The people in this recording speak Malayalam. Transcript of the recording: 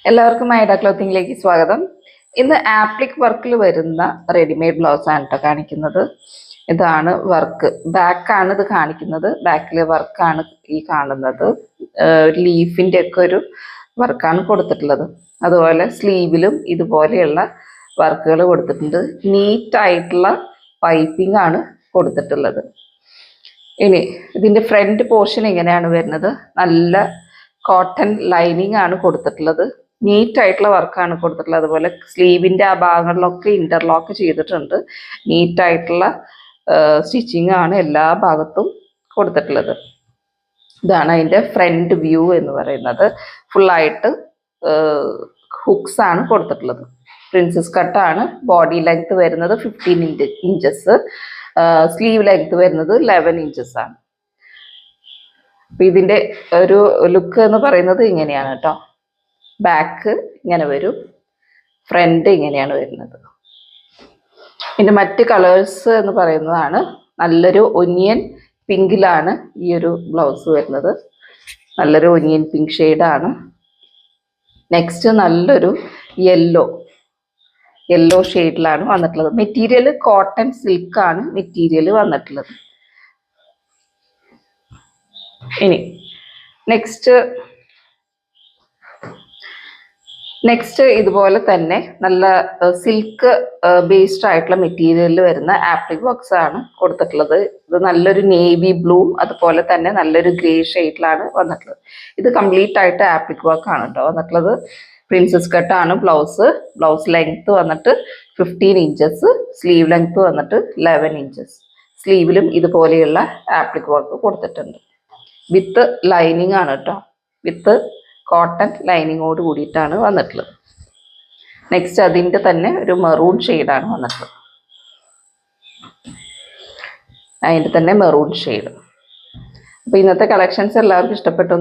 എല്ലാവർക്കും ഐഡ ക്ലോത്തിങ്ങിലേക്ക് സ്വാഗതം. ഇന്ന് ആപ്ലിക് വർക്കിൽ വരുന്ന റെഡിമെയ്ഡ് ബ്ലൗസ് ആണ് കേട്ടോ കാണിക്കുന്നത്. ഇതാണ് വർക്ക്, ബാക്കാണ് ഇത് കാണിക്കുന്നത്. ബാക്കിലെ വർക്കാണ് ഈ കാണുന്നത്. ലീഫിൻ്റെ ഒക്കെ ഒരു വർക്കാണ് കൊടുത്തിട്ടുള്ളത്. അതുപോലെ സ്ലീവിലും ഇതുപോലെയുള്ള വർക്കുകൾ കൊടുത്തിട്ടുണ്ട്. നീറ്റായിട്ടുള്ള പൈപ്പിംഗ് ആണ് കൊടുത്തിട്ടുള്ളത്. ഇനി ഇതിൻ്റെ ഫ്രണ്ട് പോർഷൻ എങ്ങനെയാണ് വരുന്നത്? നല്ല കോട്ടൺ ലൈനിങ് ആണ് കൊടുത്തിട്ടുള്ളത്. നീറ്റായിട്ടുള്ള വർക്കാണ് കൊടുത്തിട്ടുള്ളത്. അതുപോലെ സ്ലീവിൻ്റെ ആ ഭാഗങ്ങളിലൊക്കെ ഇൻ്റർലോക്ക് ചെയ്തിട്ടുണ്ട്. നീറ്റായിട്ടുള്ള സ്റ്റിച്ചിങ് ആണ് എല്ലാ ഭാഗത്തും കൊടുത്തിട്ടുള്ളത്. ഇതാണ് അതിൻ്റെ ഫ്രണ്ട് വ്യൂ എന്ന് പറയുന്നത്. ഫുള്ളായിട്ട് ഹുക്സ് ആണ് കൊടുത്തിട്ടുള്ളത്. പ്രിൻസസ് കട്ടാണ്. ബോഡി ലെങ്ത് വരുന്നത് 15 ഇഞ്ചസ്. സ്ലീവ് ലെങ്ത് വരുന്നത് 11 ഇഞ്ചസ് ആണ്. അപ്പം ഇതിൻ്റെ ഒരു ലുക്ക് എന്ന് പറയുന്നത് ഇങ്ങനെയാണ് കേട്ടോ. ബാക്ക് ഇങ്ങനെ വരും, ഫ്രണ്ട് ഇങ്ങനെയാണ് വരുന്നത്. പിന്നെ മറ്റ് കളേഴ്സ് എന്ന് പറയുന്നതാണ് നല്ലൊരു ഒനിയൻ പിങ്കിലാണ് ഈ ഒരു ബ്ലൗസ് വരുന്നത്. നല്ലൊരു ഒനിയൻ പിങ്ക് ഷെയ്ഡാണ്. നെക്സ്റ്റ് നല്ലൊരു യെല്ലോ ഷെയ്ഡിലാണ് വന്നിട്ടുള്ളത്. മെറ്റീരിയൽ കോട്ടൺ സിൽക്കാണ് മെറ്റീരിയൽ വന്നിട്ടുള്ളത്. ഇനി നെക്സ്റ്റ് ഇതുപോലെ തന്നെ നല്ല സിൽക്ക് ബേസ്ഡ് ആയിട്ടുള്ള മെറ്റീരിയലിൽ വരുന്ന ആപ്ലിക് വർക്ക്സ് ആണ് കൊടുത്തിട്ടുള്ളത്. ഇത് നല്ലൊരു നേവി ബ്ലൂ അതുപോലെ തന്നെ നല്ലൊരു ഗ്രേ ഷെയ്ഡിലാണ് വന്നിട്ടുള്ളത്. ഇത് കംപ്ലീറ്റ് ആയിട്ട് ആപ്ലിക് വർക്ക് ആണ് കേട്ടോ വന്നിട്ടുള്ളത്. പ്രിൻസസ് കട്ടാണ് ബ്ലൗസ് ലെങ്ത് വന്നിട്ട് 15 ഇഞ്ചസ്, സ്ലീവ് ലെങ്ത് വന്നിട്ട് 11 ഇഞ്ചസ്. സ്ലീവിലും ഇതുപോലെയുള്ള ആപ്ലിക് വർക്ക് കൊടുത്തിട്ടുണ്ട്. വിത്ത് ലൈനിങ് ആണ് കേട്ടോ, വിത്ത് കോട്ടൺ ലൈനിങ്ങോട് കൂടിയിട്ടാണ് വന്നിട്ടുള്ളത്. നെക്സ്റ്റ് അതിൻ്റെ തന്നെ ഒരു മെറൂൺ ഷെയ്ഡാണ് വന്നിട്ടുള്ളത്. അതിൻ്റെ തന്നെ മെറൂൺ ഷെയ്ഡ്. അപ്പോൾ ഇന്നത്തെ കളക്ഷൻസ് എല്ലാവർക്കും ഇഷ്ടപ്പെട്ടു.